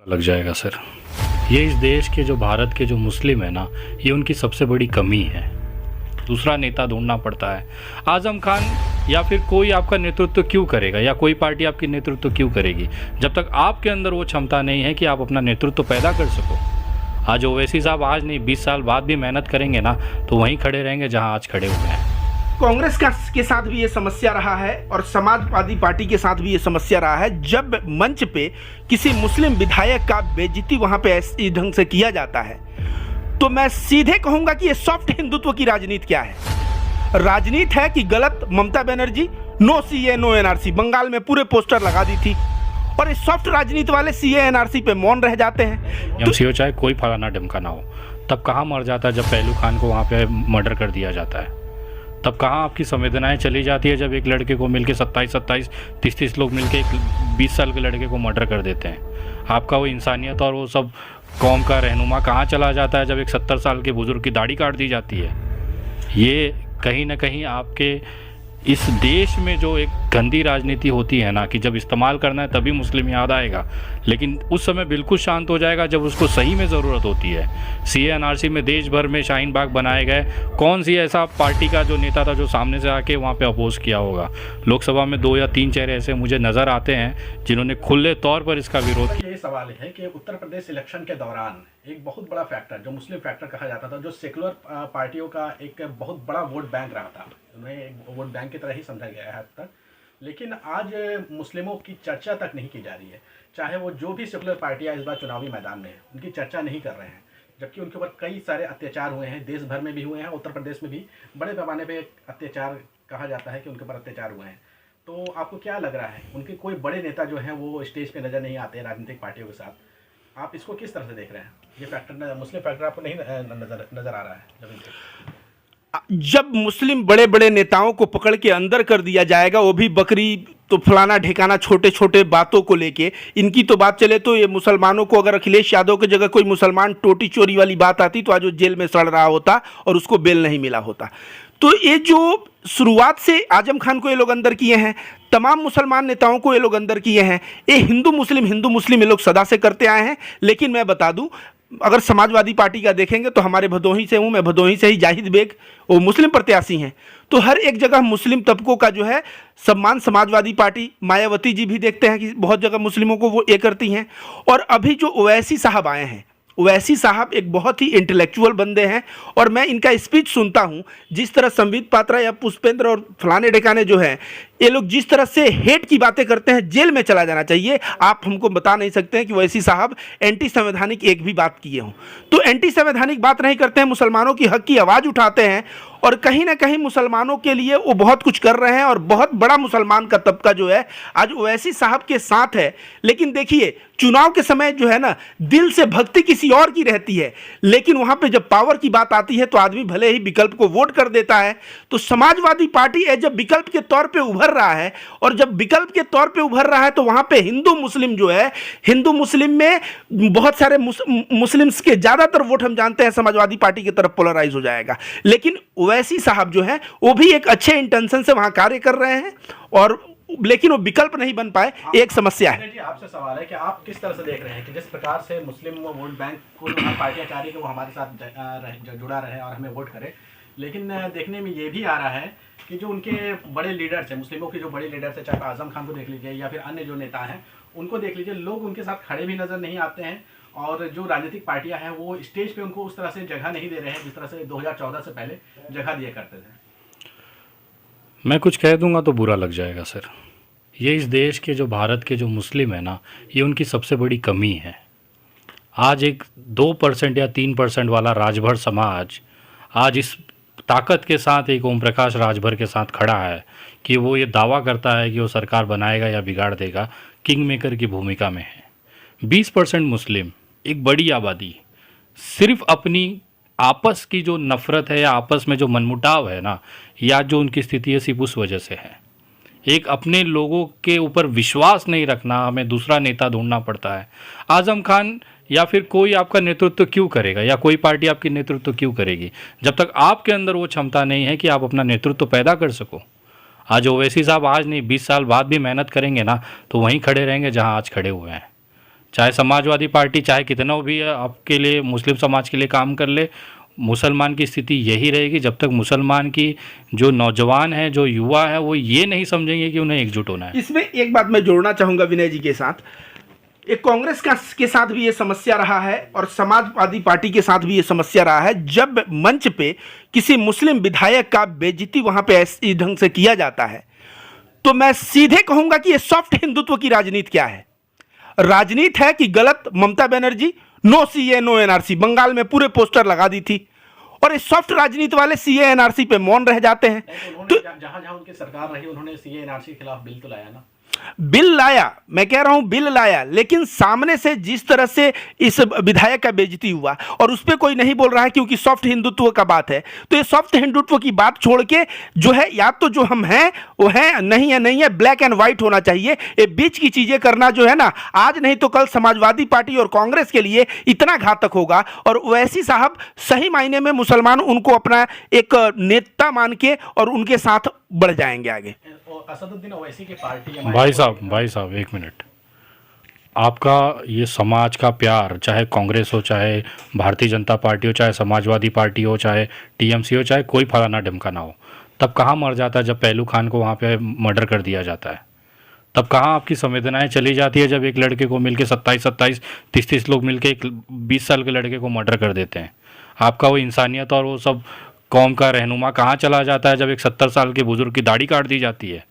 लग जाएगा सर। ये इस देश के जो भारत के जो मुस्लिम है ना, ये उनकी सबसे बड़ी कमी है। दूसरा नेता ढूंढना पड़ता है। आजम खान या फिर कोई आपका नेतृत्व क्यों करेगा, या कोई पार्टी आपकी नेतृत्व क्यों करेगी, जब तक आपके अंदर वो क्षमता नहीं है कि आप अपना नेतृत्व पैदा कर सको। आज ओवैसी साहब आज नहीं 20 साल बाद भी मेहनत करेंगे ना, तो वहीं खड़े रहेंगे जहां आज खड़े हुए हैं। कांग्रेस के साथ भी ये समस्या रहा है और समाजवादी पार्टी के साथ भी ये समस्या रहा है। जब मंच पे किसी मुस्लिम विधायक का बेइज्जती वहां पे इस ढंग से किया जाता है, तो मैं सीधे कहूंगा कि ये सॉफ्ट हिंदुत्व की राजनीति क्या है। राजनीति है कि गलत Mamata Banerjee no CAA no NRC Bengal में पूरे पोस्टर लगा दी थी, और इस सॉफ्ट राजनीति वाले सीए एनआरसी पे मौन रह जाते हैं। एमसीओ चाहे कोई फलाना ढमका ना हो, तब कहाँ मर जाता है जब पहलू खान को वहाँ पे मर्डर कर दिया जाता है। तब कहाँ आपकी संवेदनाएं चली जाती है जब एक लड़के को मिलके 27 30 लोग मिलके एक 20 साल के लड़के को मर्डर कर देते हैं। आपका वो इंसानियत और वो सब कौम का रहनुमा कहाँ चला जाता है जब एक 70 साल के बुजुर्ग की दाढ़ी काट दी जाती है। ये कहीं ना कहीं आपके इस देश में जो एक गंदी राजनीति होती है ना, कि जब इस्तेमाल करना है तभी मुस्लिम याद आएगा, लेकिन उस समय बिल्कुल शांत हो जाएगा जब उसको सही में ज़रूरत होती है। सीए एनआरसी में देश भर में शाहीन बाग बनाए गए, कौन सी ऐसा पार्टी का जो नेता था जो सामने से आके वहाँ पे अपोज किया होगा। लोकसभा में 2 या 3 चेहरे ऐसे मुझे नज़र आते हैं जिन्होंने खुले तौर पर इसका विरोध किया। ये सवाल है कि उत्तर प्रदेश इलेक्शन के दौरान एक बहुत बड़ा फैक्टर जो मुस्लिम फैक्टर कहा जाता था, जो सेकुलर पार्टियों का एक बहुत बड़ा वोट बैंक रहा था, उन्हें एक वोट बैंक की तरह ही समझा गया है अब तक, लेकिन आज मुस्लिमों की चर्चा तक नहीं की जा रही है। चाहे वो जो भी सेकुलर पार्टियां इस बार चुनावी मैदान में है, उनकी चर्चा नहीं कर रहे हैं, जबकि उनके ऊपर कई सारे अत्याचार हुए हैं, देश भर में भी हुए हैं, उत्तर प्रदेश में भी बड़े पैमाने पे अत्याचार कहा जाता है कि उनके ऊपर अत्याचार हुए हैं। तो आपको क्या लग रहा है, उनके कोई बड़े नेता जो हैं वो स्टेज पे नज़र नहीं आते राजनीतिक पार्टियों के साथ, आप इसको किस तरह से देख रहे हैं? ये फैक्टर मुस्लिम फैक्टर आपको नहीं नजर आ रहा है? जब मुस्लिम बड़े बड़े नेताओं को पकड़ के अंदर कर दिया जाएगा, वो भी बकरी तो फलाना ढेकाना छोटे छोटे बातों को लेके, इनकी तो बात चले तो ये मुसलमानों को, अगर अखिलेश यादव की जगह कोई मुसलमान टोटी चोरी वाली बात आती तो आज वो जेल में सड़ रहा होता और उसको बेल नहीं मिला होता। तो ये जो शुरुआत से आजम खान को ये लोग अंदर किए हैं, तमाम मुसलमान नेताओं को ये लोग अंदर किए हैं, ये हिंदू मुस्लिम ये लोग सदा से करते आए हैं। लेकिन मैं बता दूं, अगर समाजवादी पार्टी का देखेंगे तो हमारे भदोही से हूँ मैं, भदोही से ही जाहिद बेग वो मुस्लिम प्रत्याशी हैं, तो हर एक जगह मुस्लिम तबकों का जो है सम्मान समाजवादी पार्टी, मायावती जी भी देखते हैं कि बहुत जगह मुस्लिमों को वो ये करती हैं। और अभी जो ओवैसी साहब आए हैं, ओवैसी साहब एक बहुत ही इंटेलेक्चुअल बंदे हैं, और मैं इनका स्पीच सुनता हूं, जिस तरह संबित पात्रा या पुष्पेंद्र और फलाने ढेकाने जो हैं, ये लोग जिस तरह से हेट की बातें करते हैं, जेल में चला जाना चाहिए। आप हमको बता नहीं सकते हैं कि ओवैसी साहब एंटी संवैधानिक एक भी बात किए हों। तो एंटी संवैधानिक बात नहीं करते हैं, मुसलमानों की हक की आवाज़ उठाते हैं, और कहीं ना कहीं मुसलमानों के लिए वो बहुत कुछ कर रहे हैं, और बहुत बड़ा मुसलमान का तबका जो है आज ओवैसी साहब के साथ है। लेकिन देखिए, चुनाव के समय जो है ना, दिल से भक्ति किसी और की रहती है, लेकिन वहाँ पे जब पावर की बात आती है तो आदमी भले ही विकल्प को वोट कर देता है। तो समाजवादी पार्टी जब विकल्प के तौर पे उभर रहा है, और जब विकल्प के तौर पे उभर रहा है तो वहाँ पे हिंदू मुस्लिम जो है, हिंदू मुस्लिम में बहुत सारे मुस्लिम्स के ज़्यादातर वोट हम जानते हैं समाजवादी पार्टी की तरफ पोलराइज हो जाएगा। लेकिन ओवैसी साहब जो है वो भी एक अच्छे इंटेंशन से वहाँ कार्य कर रहे हैं, और लेकिन वो विकल्प नहीं बन पाए, एक समस्या है। जी, आपसे सवाल है कि आप किस तरह से देख रहे हैं कि जिस प्रकार से मुस्लिम वोट बैंक को पार्टियां चाह रही है कि वो हमारे साथ जुड़ा रहे और हमें वोट करे, लेकिन देखने में ये भी आ रहा है कि जो उनके बड़े लीडर्स हैं, मुस्लिमों के जो बड़े लीडर्स हैं, चाहे आजम खान को देख लीजिए या फिर अन्य जो नेता हैं उनको देख लीजिए, लोग उनके साथ खड़े भी नज़र नहीं आते हैं, और जो राजनीतिक पार्टियां हैं वो स्टेज पे उनको उस तरह से जगह नहीं दे रहे हैं जिस तरह से 2014 से पहले जगह दिया करते थे। मैं कुछ कह दूंगा तो बुरा लग जाएगा सर। ये इस देश के जो भारत के जो मुस्लिम है ना, ये उनकी सबसे बड़ी कमी है। आज एक 2% या 3% वाला राजभर समाज आज इस ताकत के साथ एक ओम प्रकाश राजभर के साथ खड़ा है कि वो ये दावा करता है कि वो सरकार बनाएगा या बिगाड़ देगा, किंग मेकर की भूमिका में है। 20% मुस्लिम, एक बड़ी आबादी, सिर्फ अपनी आपस की जो नफ़रत है या आपस में जो मनमुटाव है ना, या जो उनकी स्थिति है, सिर्फ उस वजह से है। एक अपने लोगों के ऊपर विश्वास नहीं रखना, हमें दूसरा नेता ढूंढना पड़ता है। आजम खान या फिर कोई आपका नेतृत्व क्यों करेगा, या कोई पार्टी आपकी नेतृत्व क्यों करेगी, जब तक आपके अंदर वो क्षमता नहीं है कि आप अपना नेतृत्व पैदा कर सको। आज ओवैसी साहब आज नहीं 20 साल बाद भी मेहनत करेंगे ना, तो वहीं खड़े रहेंगे जहां आज खड़े हुए हैं। चाहे समाजवादी पार्टी चाहे कितना भी आपके लिए मुस्लिम समाज के लिए काम कर ले, मुसलमान की स्थिति यही रहेगी जब तक मुसलमान की जो नौजवान है, जो युवा है, वो ये नहीं समझेंगे कि उन्हें एकजुट होना है। इसमें एक बात मैं जोड़ना चाहूंगा विनय जी के साथ, एक कांग्रेस के साथ भी ये समस्या रहा है और समाजवादी पार्टी के साथ भी ये समस्या रहा है। जब मंच पे किसी मुस्लिम विधायक का बेइज्जती वहां पे ऐसे ढंग से किया जाता है तो मैं सीधे कहूंगा कि ये सॉफ्ट हिंदुत्व की राजनीति क्या है। राजनीति है कि गलत Mamata Banerjee no CAA no NRC Bengal में पूरे पोस्टर लगा दी थी और इस सॉफ्ट राजनीति वाले सीए एनआरसी पे मौन रह जाते हैं। तो जहां जहां उनकी सरकार रही उन्होंने सीए एनआरसी के खिलाफ बिल तो लाया ना, बिल लाया, मैं कह रहा हूं बिल लाया, लेकिन सामने से जिस तरह से इस विधायक का बेइज्जती हुआ और उस पर कोई नहीं बोल रहा है क्योंकि सॉफ्ट हिंदुत्व का बात है। तो ये सॉफ्ट हिंदुत्व की बात छोड़ के जो है या तो जो हम हैं वो है, नहीं है नहीं है, ब्लैक एंड व्हाइट होना चाहिए। ये बीच की चीजें करना जो है ना, आज नहीं तो कल समाजवादी पार्टी और कांग्रेस के लिए इतना घातक होगा। और वैसी साहब सही मायने में मुसलमान उनको अपना एक नेता मान के और उनके साथ बढ़ जाएंगे आगे। असदुद्दीन ओवैसी की पार्टी भाई साहब एक मिनट, आपका ये समाज का प्यार, चाहे कांग्रेस हो, चाहे भारतीय जनता पार्टी हो, चाहे समाजवादी पार्टी हो, चाहे टीएमसी हो, चाहे कोई फलाना ढमकाना हो, तब कहाँ मर जाता है जब पहलू खान को वहाँ पे मर्डर कर दिया जाता है? तब कहाँ आपकी संवेदनाएं चली जाती है जब एक लड़के को मिलके 27 30 लोग मिलके एक 20 साल के लड़के को मर्डर कर देते हैं? आपका वो इंसानियत और वो सब कौम का रहनुमा कहाँ चला जाता है जब एक 70 साल के बुजुर्ग की दाढ़ी काट दी जाती है?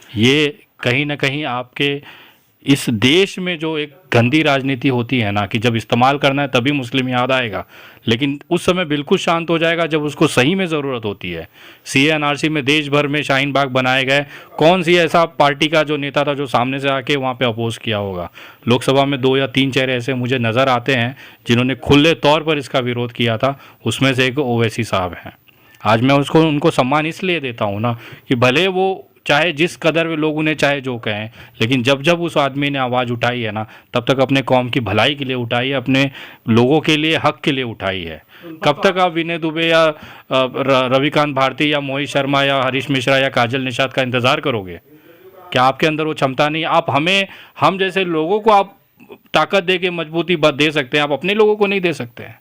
ये कहीं ना कहीं आपके इस देश में जो एक गंदी राजनीति होती है ना, कि जब इस्तेमाल करना है तभी मुस्लिम याद आएगा, लेकिन उस समय बिल्कुल शांत हो जाएगा जब उसको सही में ज़रूरत होती है। CA-NRC में देश भर में शाहीन बाग बनाए गए, कौन सी ऐसा पार्टी का जो नेता था जो सामने से आके वहाँ पे अपोज किया होगा? लोकसभा में 2 या 3 चेहरे ऐसे मुझे नज़र आते हैं जिन्होंने खुले तौर पर इसका विरोध किया था, उसमें से एक ओवैसी साहब हैं। आज मैं उनको सम्मान इसलिए देता हूँ ना कि भले वो चाहे जिस कदर में लोग उन्हें चाहे जो कहें, लेकिन जब उस आदमी ने आवाज़ उठाई है ना, तब तक अपने कौम की भलाई के लिए उठाई है, अपने लोगों के लिए, हक के लिए उठाई है। कब तक आप विनय दुबे या रविकांत भारती या मोहित शर्मा या हरीश मिश्रा या काजल निषाद का इंतज़ार करोगे? क्या आपके अंदर वो क्षमता नहीं? आप हम जैसे लोगों को आप ताकत दे के मजबूती दे सकते हैं, आप अपने लोगों को नहीं दे सकते हैं।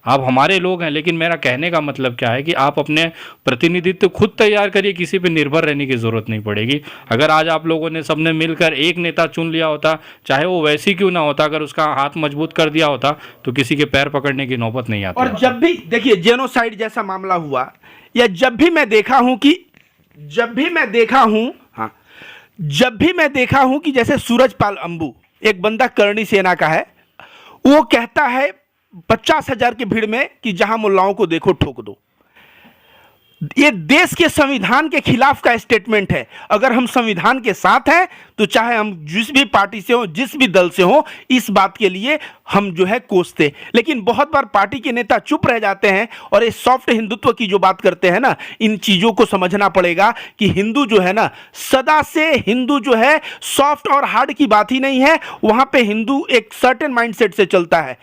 आप हमारे लोग हैं, लेकिन मेरा कहने का मतलब क्या है कि आप अपने प्रतिनिधित्व खुद तैयार करिए, किसी पे निर्भर रहने की ज़रूरत नहीं पड़ेगी। अगर आज आप लोगों ने सबने मिलकर एक नेता चुन लिया होता, चाहे वो वैसी क्यों ना होता, अगर उसका हाथ मजबूत कर दिया होता तो किसी के पैर पकड़ने की नौबत नहीं आती। और जब भी देखिए जेनोसाइड जैसा मामला हुआ, या जब भी मैं देखा हूं कि जैसे सूरजपाल अंबू एक बंदा करणी सेना का है, वो कहता है 50,000 की भीड़ में कि जहां मुल्लाओं को देखो ठोक दो। ये देश के संविधान के खिलाफ का स्टेटमेंट है। अगर हम संविधान के साथ हैं तो चाहे हम जिस भी पार्टी से हो, जिस भी दल से हो, इस बात के लिए हम जो है कोसते। लेकिन बहुत बार पार्टी के नेता चुप रह जाते हैं और इस सॉफ्ट हिंदुत्व की जो बात करते हैं ना, इन चीजों को समझना पड़ेगा कि हिंदू जो है ना, सदा से हिंदू जो है सॉफ्ट और हार्ड की बात ही नहीं है। वहां पे हिंदू एक सर्टेन माइंडसेट से चलता है।